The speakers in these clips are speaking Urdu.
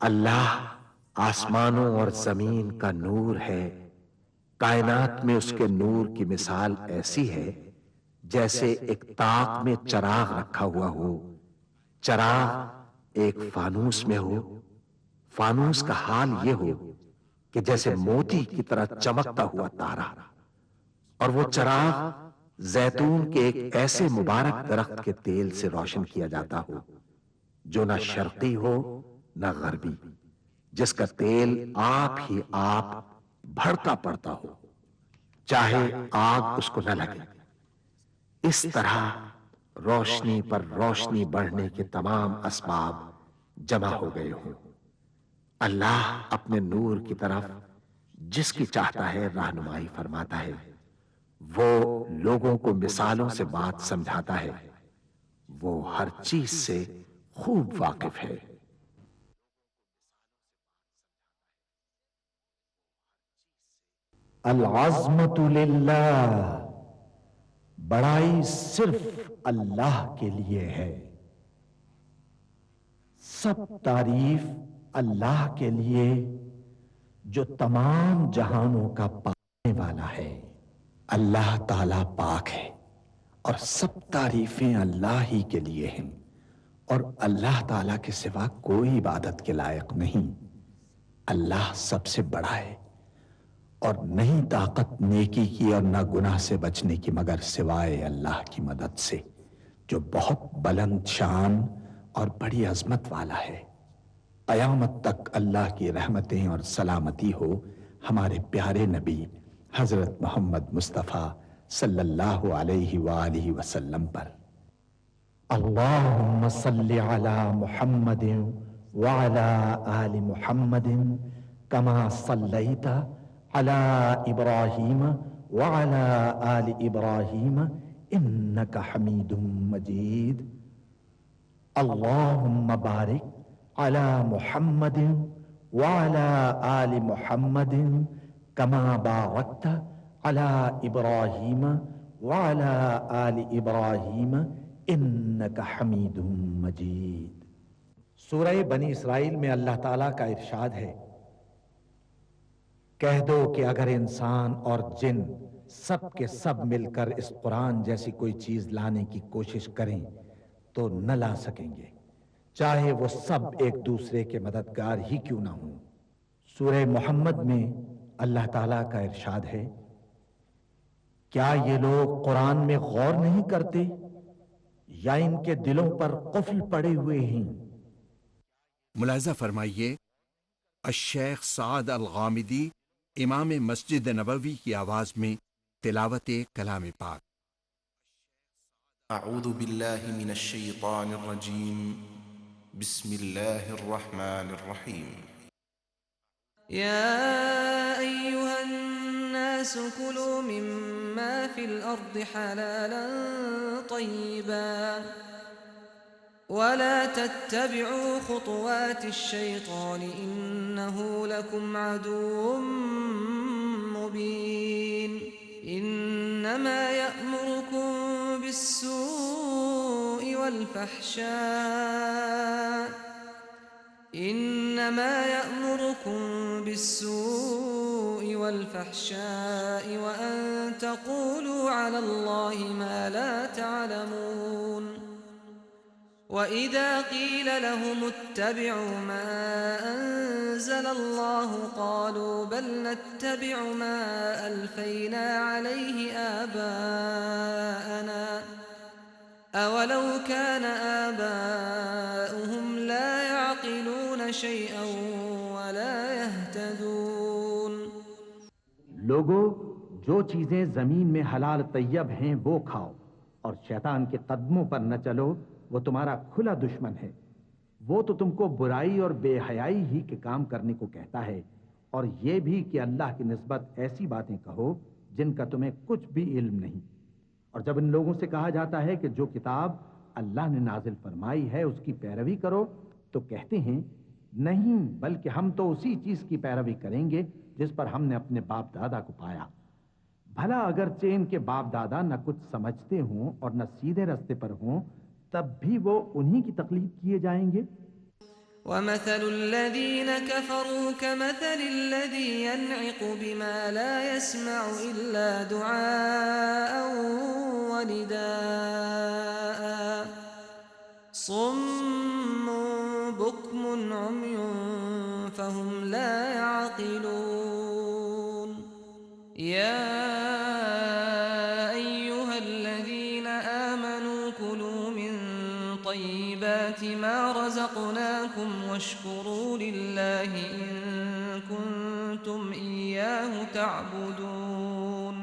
اللہ آسمانوں اور زمین کا نور ہے، کائنات میں اس کے نور کی مثال ایسی ہے جیسے ایک طاق میں چراغ رکھا ہوا ہو، چراغ ایک فانوس میں ہو، فانوس کا حال یہ ہو کہ جیسے موتی کی طرح چمکتا ہوا تارا، اور وہ چراغ زیتون کے ایک ایسے مبارک درخت کے تیل سے روشن کیا جاتا ہو جو نہ شرقی ہو نہ غربی، جس کا تیل آپ ہی آپ بھڑکا پڑتا ہو، چاہے آگ اس کو نہ لگے۔ اس طرح روشنی پر روشنی بڑھنے کے تمام اسباب جمع ہو گئے ہوں۔ اللہ اپنے نور کی طرف جس کی چاہتا ہے رہنمائی فرماتا ہے، وہ لوگوں کو مثالوں سے بات سمجھاتا ہے، وہ ہر چیز سے خوب واقف ہے۔ العظمت للہ، بڑائی صرف اللہ کے لیے ہے، سب تعریف اللہ کے لیے جو تمام جہانوں کا پانے والا ہے۔ اللہ تعالی پاک ہے اور سب تعریفیں اللہ ہی کے لیے ہیں، اور اللہ تعالی کے سوا کوئی عبادت کے لائق نہیں۔ اللہ سب سے بڑا ہے، اور نہیں طاقت نیکی کی اور نہ گناہ سے بچنے کی مگر سوائے اللہ کی مدد سے، جو بہت بلند شان اور بڑی عظمت والا ہے۔ قیامت تک اللہ کی رحمتیں اور سلامتی ہو ہمارے پیارے نبی حضرت محمد مصطفیٰ صلی اللہ علیہ وآلہ وسلم پر۔ اللہم صلی علی محمد وعلی آل محمد کما صلیت علی ابراہیم وعلی آل ابراہیم انک حمید مجید۔ اللہم بارک علی محمد وعلی آل محمد کما بارکت علی ابراہیم وعلی آل ابراہیم انک حمید مجید۔ سورہ بنی اسرائیل میں اللہ تعالیٰ کا ارشاد ہے، کہہ دو کہ اگر انسان اور جن سب کے سب مل کر اس قرآن جیسی کوئی چیز لانے کی کوشش کریں تو نہ لا سکیں گے، چاہے وہ سب ایک دوسرے کے مددگار ہی کیوں نہ ہوں۔ سورہ محمد میں اللہ تعالیٰ کا ارشاد ہے، کیا یہ لوگ قرآن میں غور نہیں کرتے یا ان کے دلوں پر قفل پڑے ہوئے ہیں؟ ملاحظہ فرمائیے، الشیخ سعد الغامدی امام مسجد نبوی کی آواز میں تلاوت کلام پاک۔ اعوذ باللہ من الشیطان الرجیم، بسم اللہ الرحمن الرحیم۔ يا أيها الناس كلوا مما في الأرض حلالا طيبا ولا تتبعوا خطوات الشيطان إنه لكم عدو مبين إنما يأمركم بالسوء والفحشاء وأن تقولوا على الله ما لا تعلمون وإذا قيل لهم اتبعوا ما أنزل الله قالوا بل نتبع ما ألفينا عليه آباءنا أولو كان آباؤهم لا يعقلون شيئا ولا يهتدون۔ لوگو، جو چیزیں زمین میں حلال طیب ہیں وہ کھاؤ، اور شیطان کے قدموں پر نہ چلو، وہ تمہارا کھلا دشمن ہے۔ وہ تو تم کو برائی اور بے حیائی ہی کے کام کرنے کو کہتا ہے، اور یہ بھی کہ اللہ کی نسبت ایسی باتیں کہو جن کا تمہیں کچھ بھی علم نہیں۔ اور جب ان لوگوں سے کہا جاتا ہے کہ جو کتاب اللہ نے نازل فرمائی ہے اس کی پیروی کرو، تو کہتے ہیں نہیں، بلکہ ہم تو اسی چیز کی پیروی کریں گے جس پر ہم نے اپنے باپ دادا کو پایا۔ بھلا اگرچہ ان کے باپ دادا نہ کچھ سمجھتے ہوں اور نہ سیدھے رستے پر ہوں، تب بھی وہ انہی کی تقلید کیے جائیں گے۔ ومثل الذين كفروا كمثل الذي ينعق بما لا يسمع إلا دعاء ونداء صم بكم عمي فهم لا يعقلون يا أيها الذين آمنوا كلوا من طيبات ما رزقناكم واشكروا لله إن كنتم إياه تعبدون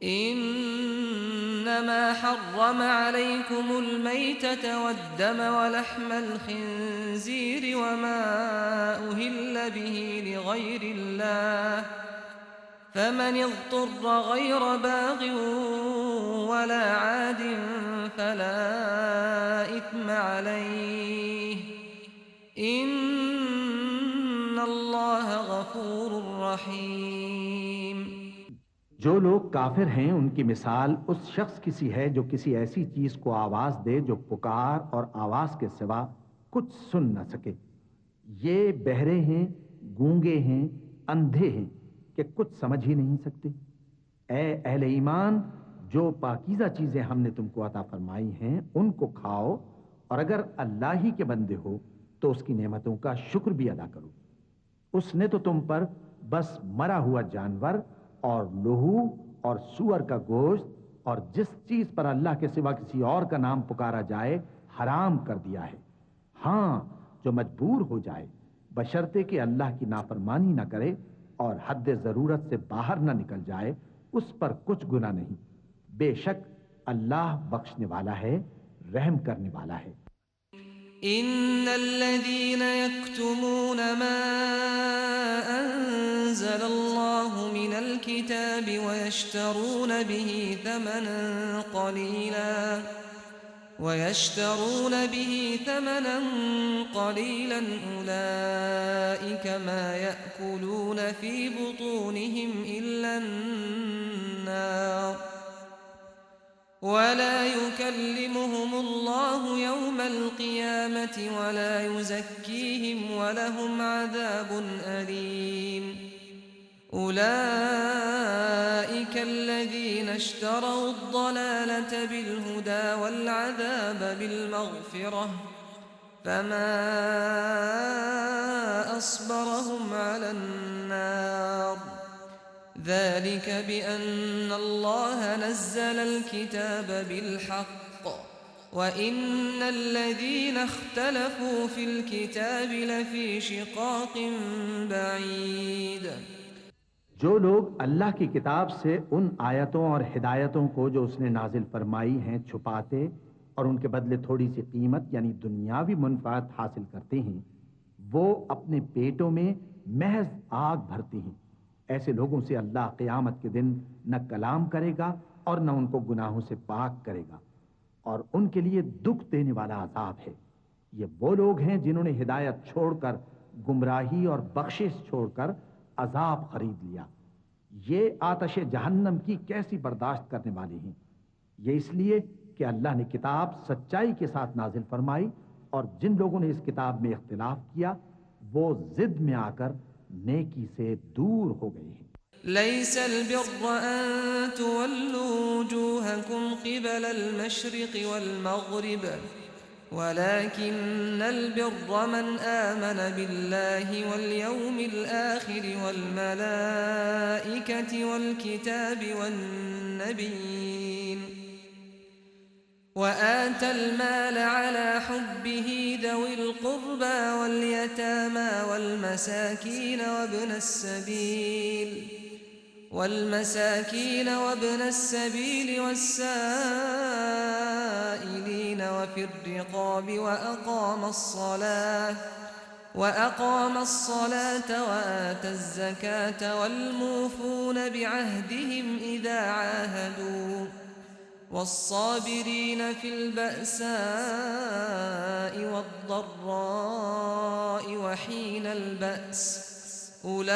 إنما حرم عليكم الميتة والدم ولحم الخنزير وما أهل به لغير الله فمن اضطر غير باغ ولا عاد فلا إثم عليه إن الله غفور رحيم. جو لوگ کافر ہیں ان کی مثال اس شخص کی سی ہے جو کسی ایسی چیز کو آواز دے جو پکار اور آواز کے سوا کچھ سن نہ سکے. یہ بہرے ہیں، گونگے ہیں، اندھے ہیں کہ کچھ سمجھ ہی نہیں سکتے. اے اہل ایمان، جو پاکیزہ چیزیں ہم نے تم کو عطا فرمائی ہیں ان کو کھاؤ، اور اگر اللہ ہی کے بندے ہو تو اس کی نعمتوں کا شکر بھی ادا کرو. اس نے تو تم پر بس مرا ہوا جانور اور لہو اور سور کا گوشت اور جس چیز پر اللہ کے سوا کسی اور کا نام پکارا جائے حرام کر دیا ہے. ہاں، جو مجبور ہو جائے بشرطے کہ اللہ کی نافرمانی نہ کرے اور حد ضرورت سے باہر نہ نکل جائے، اس پر کچھ گناہ نہیں. بے شک اللہ بخشنے والا ہے، رحم کرنے والا ہے. إن الذين يكتمون ما أنزل الله من الكتاب ويشترون به ثمنا قليلا أولئك ما يأكلون في بطونهم إلا النار ولا يكلمهم الله يوم القيامة ولا يزكيهم ولهم عذاب أليم. أولئك الذين اشتروا الضلالة بالهدى والعذاب بالمغفرة فما أصبرهم على النار ذلك بأن الله نزل الكتاب بالحق وإن الذين اختلفوا في الكتاب لفي شقاق بعيد. جو لوگ اللہ کی کتاب سے ان آیتوں اور ہدایتوں کو جو اس نے نازل فرمائی ہیں چھپاتے اور ان کے بدلے تھوڑی سی قیمت یعنی دنیاوی منفعت حاصل کرتے ہیں، وہ اپنے پیٹوں میں محض آگ بھرتے ہیں. ایسے لوگوں سے اللہ قیامت کے دن نہ کلام کرے گا اور نہ ان کو گناہوں سے پاک کرے گا، اور ان کے لیے دکھ دینے والا عذاب ہے. یہ وہ لوگ ہیں جنہوں نے ہدایت چھوڑ کر گمراہی اور بخشش چھوڑ کر عذاب خرید لیا. یہ آتش جہنم کی کیسی برداشت کرنے والے ہیں. یہ اس لیے کہ اللہ نے کتاب سچائی کے ساتھ نازل فرمائی، اور جن لوگوں نے اس کتاب میں اختلاف کیا وہ ضد میں آ کر نیکی سے دور ہو گئے ہیں. ليس البر أن تولوا وجوهكم قبل المشرق والمغرب ولكن البر من آمن بالله واليوم الآخر والملائكة والكتاب والنبيين وآتى المال على حبه ذوي القربى واليتامى والمساكين وابن السبيل والسائلين وفي الرقاب وأقام الصلاة وآتى الزكاة والموفون بعهدهم إذا عاهدوا والصابرين في البأساء والضراء وحين البأس أولئك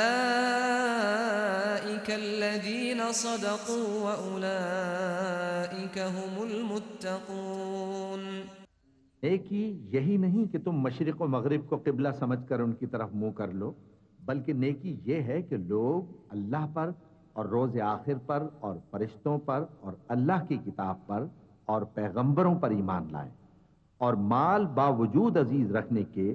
الذين صدقوا وأولئك هم المتقون. نیکی یہی نہیں کہ تم مشرق و مغرب کو قبلہ سمجھ کر ان کی طرف منہ کر لو، بلکہ نیکی یہ ہے کہ لوگ اللہ پر اور روز آخر پر اور فرشتوں پر اور اللہ کی کتاب پر اور پیغمبروں پر ایمان لائیں، اور مال باوجود عزیز رکھنے کے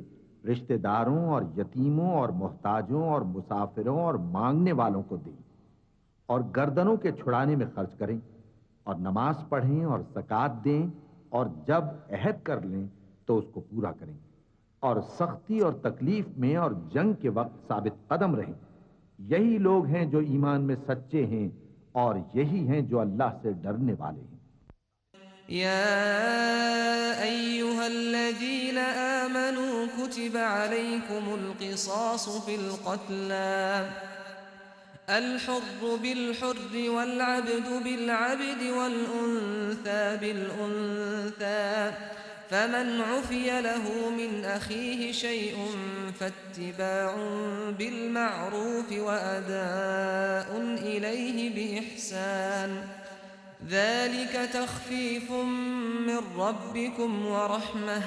رشتہ داروں اور یتیموں اور محتاجوں اور مسافروں اور مانگنے والوں کو دیں، اور گردنوں کے چھڑانے میں خرچ کریں، اور نماز پڑھیں اور زکوٰۃ دیں، اور جب عہد کر لیں تو اس کو پورا کریں، اور سختی اور تکلیف میں اور جنگ کے وقت ثابت قدم رہیں۔ یہی لوگ ہیں جو ایمان میں سچے ہیں، اور یہی ہیں جو اللہ سے ڈرنے والے ہیں۔ يا أيها الذين آمنوا كتب عليكم القصاص في القتلى الحر بالحر والعبد بالعبد والأنثى بالأنثى فمن عفي له من أخيه شيء فاتباع بالمعروف وأداء إليه بإحسان ذلك تخفيف من ربكم ورحمة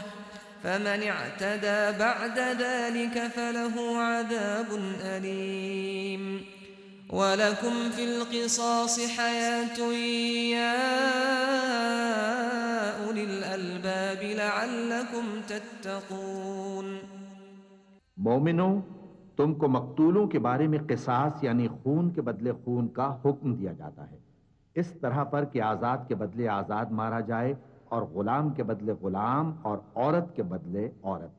فمن اعتدى بعد ذلك فله عذاب أليم ولكم في القصاص حياة يا أولي الألباب لعلكم تتقون۔ مومنوں، تم کو مقتولوں کے بارے میں قصاص یعنی خون کے بدلے خون کا حکم دیا جاتا ہے، اس طرح پر کہ آزاد کے بدلے آزاد مارا جائے، اور غلام کے بدلے غلام، اور عورت کے بدلے عورت۔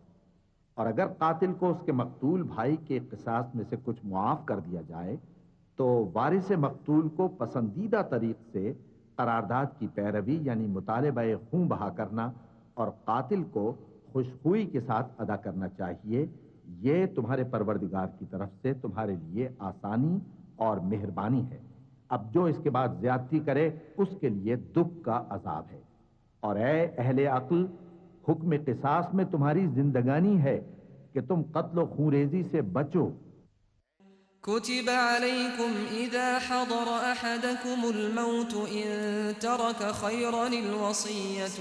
اور اگر قاتل کو اس کے مقتول بھائی کے قصاص میں سے کچھ معاف کر دیا جائے تو وارث مقتول کو پسندیدہ طریق سے قرارداد کی پیروی یعنی مطالبہ خون بہا کرنا اور قاتل کو خوشخوئی کے ساتھ ادا کرنا چاہیے۔ یہ تمہارے پروردگار کی طرف سے تمہارے لیے آسانی اور مہربانی ہے۔ اب جو اس کے بعد زیادتی کرے اس کے لیے دکھ کا عذاب ہے۔ اور اے اہل عقل، حکم قصاص میں تمہاری زندگانی ہے کہ تم قتل و خونریزی سے بچو۔ كتب عليكم إذا حضر أحدكم الموت إن ترك خيرا الوصية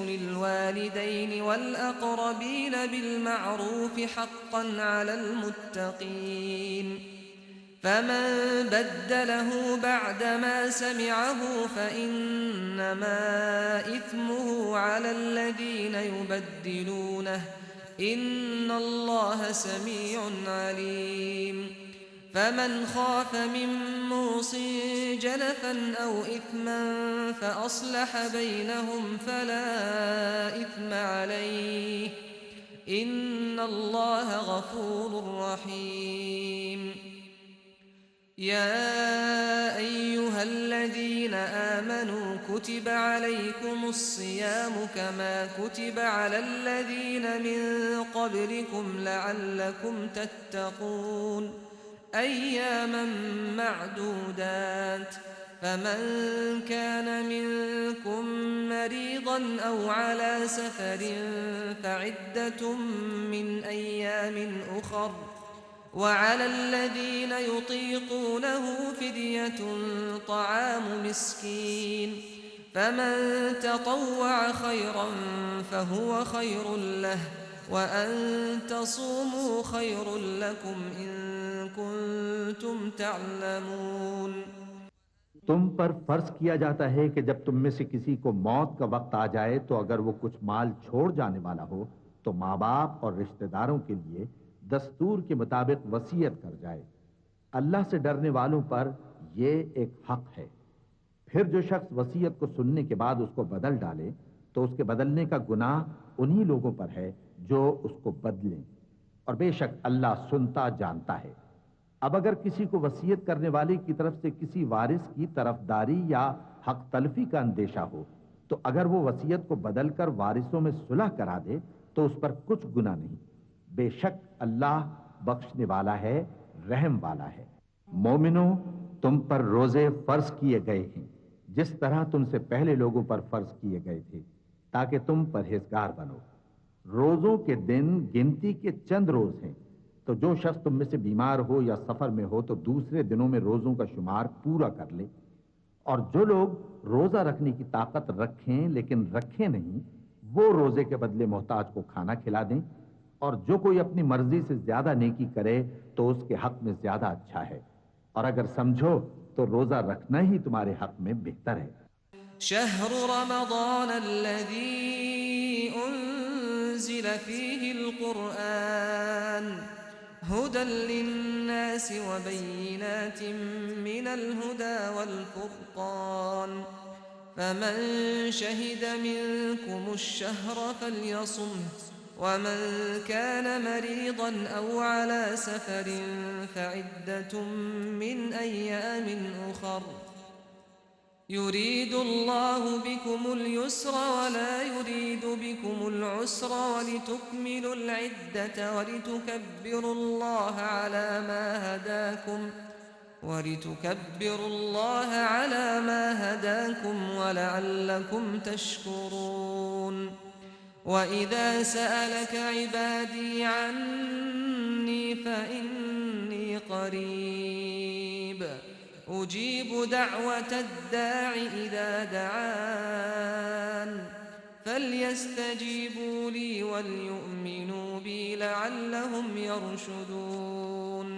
للوالدين والأقربين بالمعروف حقا على المتقين فمن بدله بعدما سمعه فإنما إثمه على الذين يبدلونه إن الله سميع عليم فمن خاف من موص جنفا أو إثما فأصلح بينهم فلا إثم عليه إن الله غفور رحيم۔ يا أيها الذين آمنوا كتب عليكم الصيام كما كتب على الذين من قبلكم لعلكم تتقون أياما معدودات فمن كان منكم مريضا أو على سفر فعدة من أيام أخر وعلى الذين يطيقونه فدية طعام مسكين فمن تطوع خيرا فهو خير له وأن تصوموا خير لكم إن كنتم تعلمون۔ تم پر فرض کیا جاتا ہے کہ جب تم میں سے کسی کو موت کا وقت آ جائے تو اگر وہ کچھ مال چھوڑ جانے والا ہو تو ماں باپ اور رشتہ داروں کے لیے دستور کے مطابق وصیت کر جائے۔ اللہ سے ڈرنے والوں پر یہ ایک حق ہے۔ پھر جو شخص وصیت کو سننے کے بعد اس کو بدل ڈالے تو اس کے بدلنے کا گناہ انہی لوگوں پر ہے جو اس کو بدلیں، اور بے شک اللہ سنتا جانتا ہے۔ اب اگر کسی کو وصیت کرنے والے کی طرف سے کسی وارث کی طرفداری یا حق تلفی کا اندیشہ ہو تو اگر وہ وصیت کو بدل کر وارثوں میں صلح کرا دے تو اس پر کچھ گناہ نہیں، بے شک اللہ بخشنے والا ہے، رحم والا ہے۔ مومنوں، تم پر روزے فرض کیے گئے ہیں جس طرح تم سے پہلے لوگوں پر فرض کیے گئے تھے تاکہ تم پرہیزگار بنو۔ روزوں کے دن گنتی کے چند روز ہیں، تو جو شخص تم میں سے بیمار ہو یا سفر میں ہو تو دوسرے دنوں میں روزوں کا شمار پورا کر لے، اور جو لوگ روزہ رکھنے کی طاقت رکھیں لیکن رکھیں نہیں، وہ روزے کے بدلے محتاج کو کھانا کھلا دیں، اور جو کوئی اپنی مرضی سے زیادہ نیکی کرے تو اس کے حق میں زیادہ اچھا ہے، اور اگر سمجھو تو روزہ رکھنا ہی تمہارے حق میں بہتر ہے۔ شهر رمضان الذي أنزل فيه القرآن هدى للناس وبينات من الهدى والفرقان فمن شهد منكم الشهر فليصمه ومن كان مريضا أو على سفر فعدة من أيام أخر يريد الله بكم اليسر ولا يريد بكم العسر ولتكملوا العدة ولتكبروا الله على ما هداكم ولعلكم تشكرون وإذا سألك عبادي عني فإني قريب أجيب دعوة الداع إذا دعان فليستجيبوا لي وليؤمنوا بي لعلهم يرشدون۔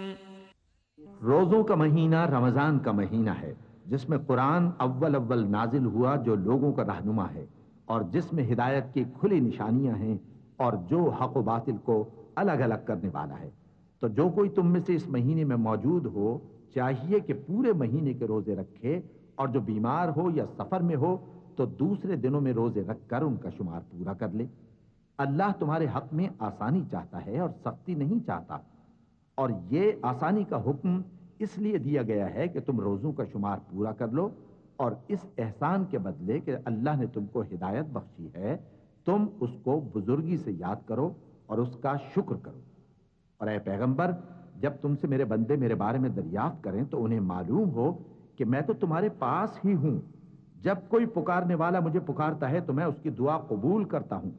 روزوں کا مہینہ رمضان کا مہینہ ہے جس میں قرآن اول نازل ہوا، جو لوگوں کا رہنما ہے اور جس میں ہدایت کی کھلی نشانیاں ہیں اور جو حق و باطل کو الگ الگ کرنے والا ہے۔ تو جو کوئی تم میں سے اس مہینے میں موجود ہو چاہیے کہ پورے مہینے کے روزے رکھے، اور جو بیمار ہو یا سفر میں ہو تو دوسرے دنوں میں روزے رکھ کر ان کا شمار پورا کر لے۔ اللہ تمہارے حق میں آسانی چاہتا ہے اور سختی نہیں چاہتا، اور یہ آسانی کا حکم اس لیے دیا گیا ہے کہ تم روزوں کا شمار پورا کر لو، اور اس احسان کے بدلے کہ اللہ نے تم کو ہدایت بخشی ہے تم اس کو بزرگی سے یاد کرو اور اس کا شکر کرو۔ اور اے پیغمبر، جب تم سے میرے بندے میرے بارے میں دریافت کریں تو انہیں معلوم ہو کہ میں تو تمہارے پاس ہی ہوں، جب کوئی پکارنے والا مجھے پکارتا ہے تو میں اس کی دعا قبول کرتا ہوں۔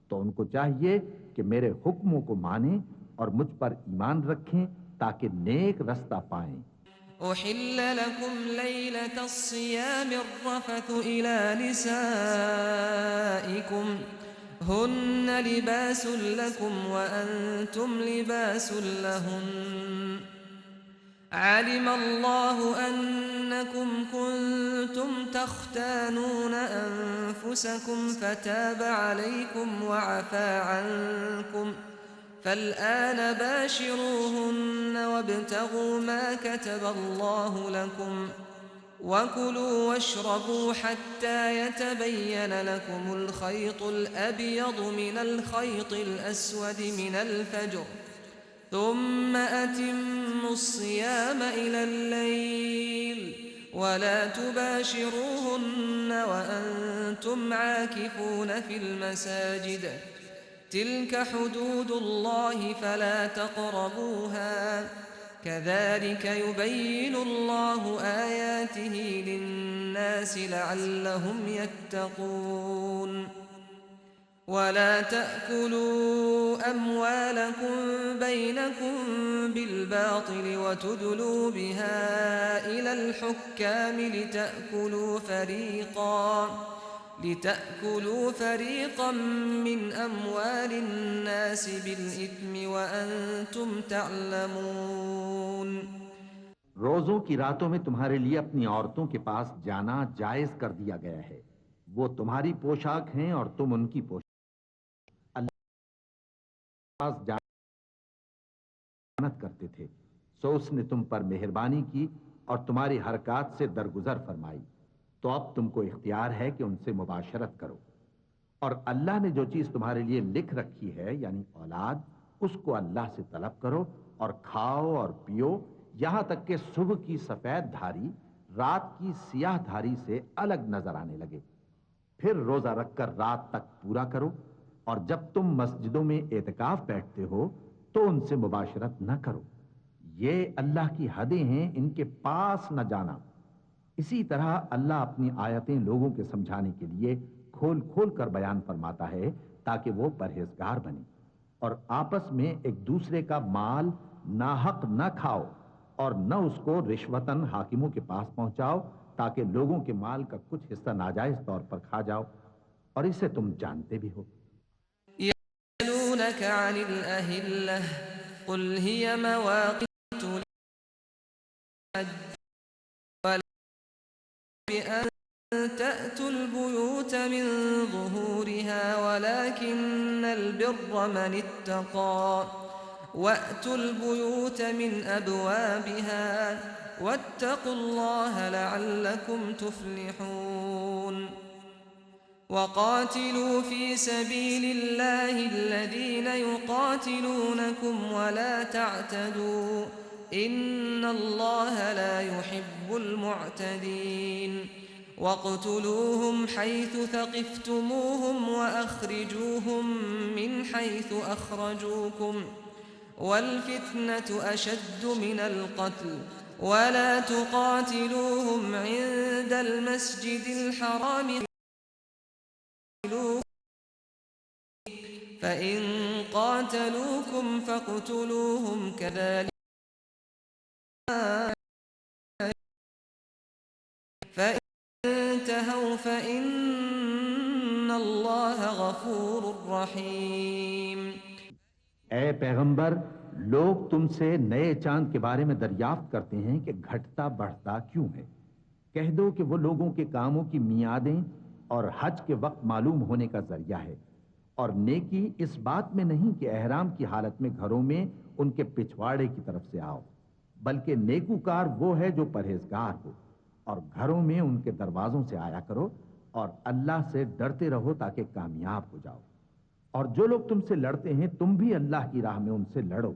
تو ان کو چاہیے کہ میرے حکموں کو مانیں اور مجھ پر ایمان رکھیں تاکہ نیک رستہ پائیں۔ أحل لكم ليلة الصيام الرفث إلى نسائكم هن لباس لكم وأنتم لباس لهن علم الله أنكم كنتم تختانون أنفسكم فتاب عليكم وعفى عنكم فالآن باشروهن وابتغوا ما كتب الله لكم وكلوا واشربوا حتى يتبين لكم الخيط الأبيض من الخيط الأسود من الفجر ثم أتموا الصيام إلى الليل ولا تباشروهن وأنتم عاكفون في المساجد تلك حدود الله فلا تقربوها كذلك يبين الله آياته للناس لعلهم يتقون ولا تأكلوا أموالكم بينكم بالباطل وتدلوا بها إلى الحكام لتأكلوا فريقا من أموال الناس بالإثم وأنتم تعلمون۔ روزوں کی راتوں میں تمہارے لیے اپنی عورتوں کے پاس جانا جائز کر دیا گیا ہے، وہ تمہاری پوشاک ہیں اور تم ان کی پوشاک۔ اللہ کے پاس جانت کرتے تھے سو اس نے تم پر مہربانی کی اور تمہاری حرکات سے درگزر فرمائی، تو اب تم کو اختیار ہے کہ ان سے مباشرت کرو، اور اللہ نے جو چیز تمہارے لیے لکھ رکھی ہے یعنی اولاد، اس کو اللہ سے طلب کرو اور کھاؤ اور پیو یہاں تک کہ صبح کی سفید دھاری رات کی سیاہ دھاری سے الگ نظر آنے لگے، پھر روزہ رکھ کر رات تک پورا کرو، اور جب تم مسجدوں میں اعتکاف بیٹھتے ہو تو ان سے مباشرت نہ کرو، یہ اللہ کی حدیں ہیں، ان کے پاس نہ جانا۔ اسی طرح اللہ اپنی آیتیں لوگوں کے سمجھانے کے لیے کھول کھول کر بیان فرماتا ہے تاکہ وہ پرہیزگار بنے، اور آپس میں ایک دوسرے کا مال ناحق نہ کھاؤ اور نہ اس کو رشوتاً حاکموں کے پاس پہنچاؤ تاکہ لوگوں کے مال کا کچھ حصہ ناجائز طور پر کھا جاؤ، اور اسے تم جانتے بھی ہو۔ يسألونك عن الأهلة قل هي مواقيت للحج بأن تأتوا البيوت من ظهورها ولكن البر من اتقى وأتوا البيوت من أبوابها واتقوا الله لعلكم تفلحون وقاتلوا في سبيل الله الذين يقاتلونكم ولا تعتدوا إن الله لا يحب المعتدين واقتلوهم حيث ثقفتموهم وأخرجوهم من حيث أخرجوكم والفتنة أشد من القتل ولا تقاتلوهم عند المسجد الحرام فإن قاتلوكم فاقتلوهم كذلك فإن انتهوا فإن الله غفور رحيم۔ اے پیغمبر، لوگ تم سے نئے چاند کے بارے میں دریافت کرتے ہیں کہ گھٹتا بڑھتا کیوں ہے۔ کہہ دو کہ وہ لوگوں کے کاموں کی میعادیں اور حج کے وقت معلوم ہونے کا ذریعہ ہے، اور نیکی اس بات میں نہیں کہ احرام کی حالت میں گھروں میں ان کے پچھواڑے کی طرف سے آؤ، بلکہ نیکوکار وہ ہے جو پرہیزگار ہو، اور گھروں میں ان کے دروازوں سے آیا کرو اور اللہ سے ڈرتے رہو تاکہ کامیاب ہو جاؤ۔ اور جو لوگ تم سے لڑتے ہیں تم بھی اللہ کی راہ میں ان سے لڑو،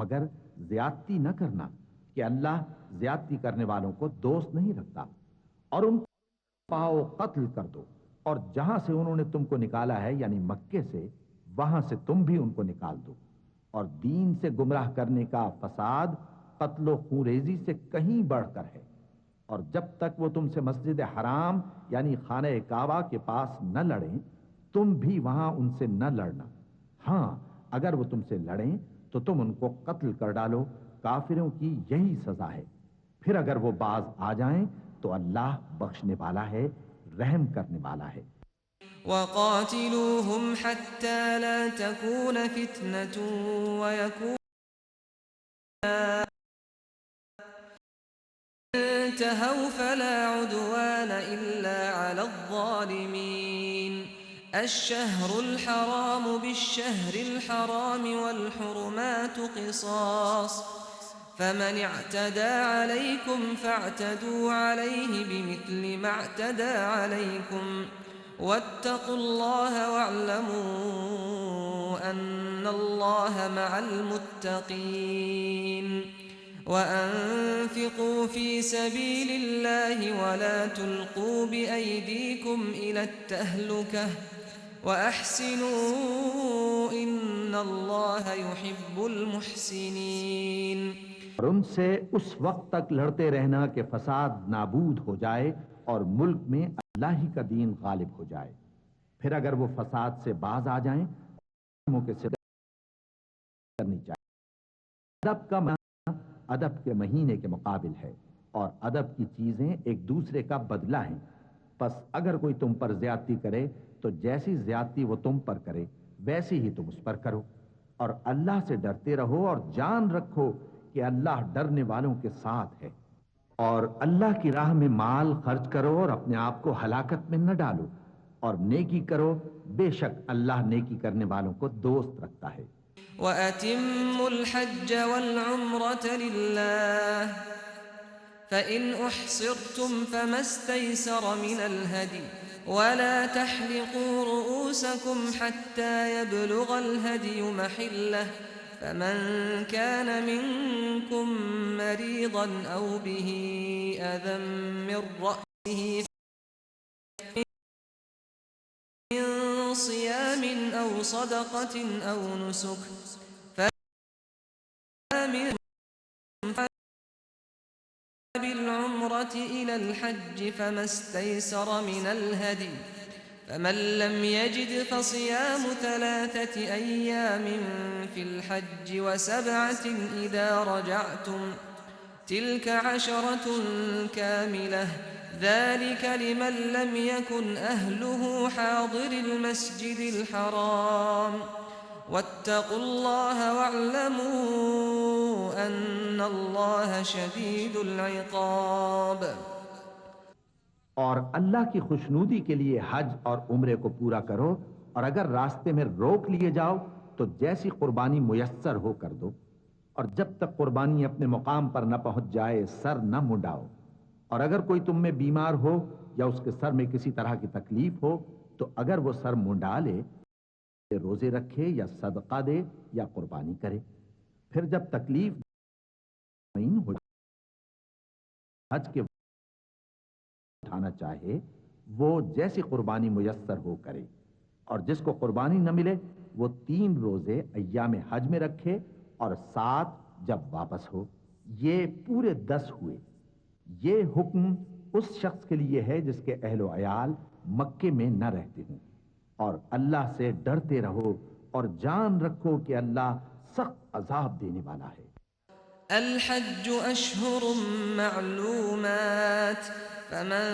مگر زیادتی نہ کرنا کہ اللہ زیادتی کرنے والوں کو دوست نہیں رکھتا، اور ان کو پاؤ قتل کر دو، اور جہاں سے انہوں نے تم کو نکالا ہے یعنی مکے سے، وہاں سے تم بھی ان کو نکال دو۔ اور دین سے گمراہ کرنے کا فساد قتل و خونریزی سے کہیں بڑھ کر ہے، اور جب تک وہ تم سے مسجد حرام یعنی خانہ کعبہ کے پاس نہ لڑیں تم بھی وہاں ان سے نہ لڑنا۔ ہاں اگر وہ تم سے لڑیں تو تم ان کو قتل کر ڈالو، کافروں کی یہی سزا ہے۔ پھر اگر وہ باز آ جائیں تو اللہ بخشنے والا ہے، رحم کرنے والا ہے۔ وقاتلوهم حتى لا تكون فتنة ويكون انتهوا فلا عدوان إلا على الظالمين الشهر الحرام بالشهر الحرام والحرمات قصاص فمن اعتدى عليكم فاعتدوا عليه بمثل ما اعتدى عليكم واتقوا الله واعلموا أن الله مع المتقين وأنفقوا في سبيل الله ولا تلقوا بأيديكم إلى التهلكة وأحسنوا إن الله يحب المحسنين۔ اور ان سے اس وقت تک لڑتے رہنا کہ فساد نابود ہو جائے اور ملک میں اللہ ہی کا دین غالب ہو جائے۔ پھر اگر وہ فساد سے باز آ جائیں موقع سے کرنی چاہیے۔ ادب کا ادب کے مہینے کے مقابل ہے، اور ادب کی چیزیں ایک دوسرے کا بدلہ ہیں۔ پس اگر کوئی تم پر زیادتی کرے تو جیسی زیادتی وہ تم پر کرے ویسی ہی تم اس پر کرو، اور اللہ سے ڈرتے رہو اور جان رکھو کہ اللہ ڈرنے والوں کے ساتھ ہے۔ اور اللہ کی راہ میں مال خرچ کرو اور اپنے آپ کو ہلاکت میں نہ ڈالو، اور نیکی کرو، بے شک اللہ نیکی کرنے والوں کو دوست رکھتا ہے۔ وَأَتِمُّوا الْحَجَّ وَالْعُمْرَةَ لِلَّهِ فَإِنْ أُحْصِرْتُمْ فَمَا اسْتَيْسَرَ مِنَ الْهَدْيِ وَلَا تَحْلِقُوا رُؤُوسَكُمْ حَتَّى يَبْلُغَ الْهَدْيُ مَحِلَّهُ فَمَنْ كَانَ مِنْكُمْ مَرِيضًا أَوْ بِهِ أَذًى مِّن رَّأْسِهِ من صيام أو صدقة أو نسك فمن بالعمرة إلى الحج فما استيسر من الهدي فمن لم يجد فصيام 3 أيام في الحج و7 إذا رجعتم تلك 10 كاملة ذلك لمن لم يكن أهله حاضر المسجد الحرام واتقوا الله واعلموا أن الله شديد العقاب۔ اور اللہ کی خوشنودی کے لیے حج اور عمرے کو پورا کرو، اور اگر راستے میں روک لیے جاؤ تو جیسی قربانی میسر ہو کر دو، اور جب تک قربانی اپنے مقام پر نہ پہنچ جائے سر نہ منڈاؤ، اور اگر کوئی تم میں بیمار ہو یا اس کے سر میں کسی طرح کی تکلیف ہو تو اگر وہ سر منڈا لے، روزے رکھے یا صدقہ دے یا قربانی کرے، پھر جب تکلیف ہو حج کے اٹھانا چاہے وہ جیسی قربانی میسر ہو کرے، اور جس کو قربانی نہ ملے وہ 3 روزے ایام حج میں رکھے اور 7 جب واپس ہو، یہ پورے 10 ہوئے۔ یہ حکم اس شخص کے لیے ہے جس کے اہل و عیال مکے میں نہ رہتے ہوں، اور اللہ سے ڈرتے رہو اور جان رکھو کہ اللہ سخت عذاب دینے والا ہے۔ الحج أشهر معلومات فمن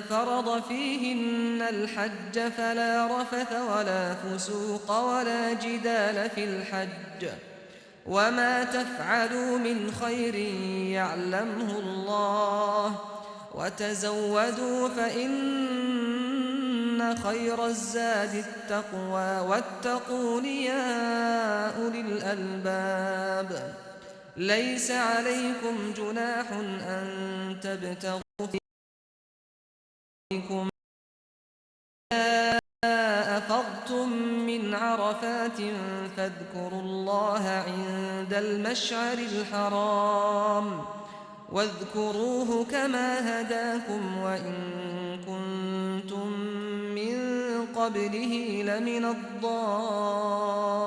فرض فيهن الحج فلا رفث ولا فسوق ولا جدال في الحج وما تفعلوا من خير يعلمه الله وتزودوا فإن خير الزاد التقوى واتقون يا أولي الألباب۔ ليس عليكم جناح أن تبتغوا فيكم إذا أفضتم من عرفات فاذكروا الله عند المشعر الحرام واذكروه كما هداكم وإن كنتم من قبله لمن الضالين۔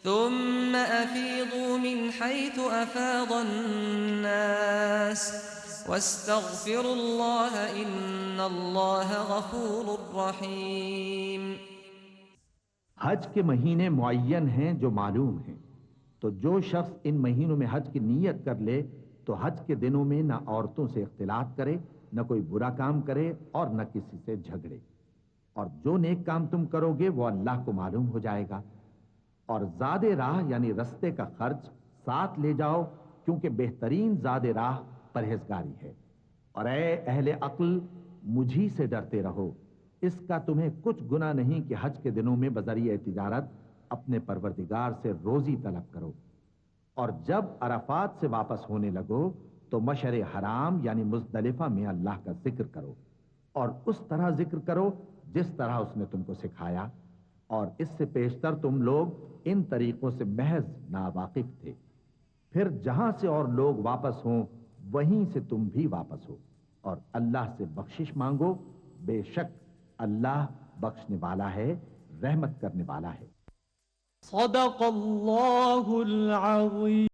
ثم أفيضوا من حيث أفاض الناس واستغفروا الله إن الله غفور رحيم۔ حج کے مہینے معین ہیں جو معلوم ہیں، تو جو شخص ان مہینوں میں حج کی نیت کر لے تو حج کے دنوں میں نہ عورتوں سے اختلاط کرے، نہ کوئی برا کام کرے اور نہ کسی سے جھگڑے، اور جو نیک کام تم کرو گے وہ اللہ کو معلوم ہو جائے گا۔ اور زاد راہ یعنی رستے کا خرچ ساتھ لے جاؤ، کیونکہ بہترین زاد راہ پرہیزگاری ہے۔ اور اے اہل عقل، مجھی سے ڈرتے رہو، اس کا تمہیں کچھ گناہ نہیں کہ حج کے دنوں میں بذریعہ تجارت اپنے پروردگار سے روزی طلب کرو، اور جب عرفات سے واپس ہونے لگو تو مشعر حرام یعنی مزدلفہ میں اللہ کا ذکر کرو، اور اس طرح ذکر کرو جس طرح اس نے تم کو سکھایا، اور اس سے پیشتر تم لوگ ان طریقوں سے محض ناواقف تھے۔ پھر جہاں سے اور لوگ واپس ہوں وہیں سے تم بھی واپس ہو، اور اللہ سے بخشش مانگو، بے شک اللہ بخشنے والا ہے، رحمت کرنے والا ہے۔ صدق اللہ العظیم۔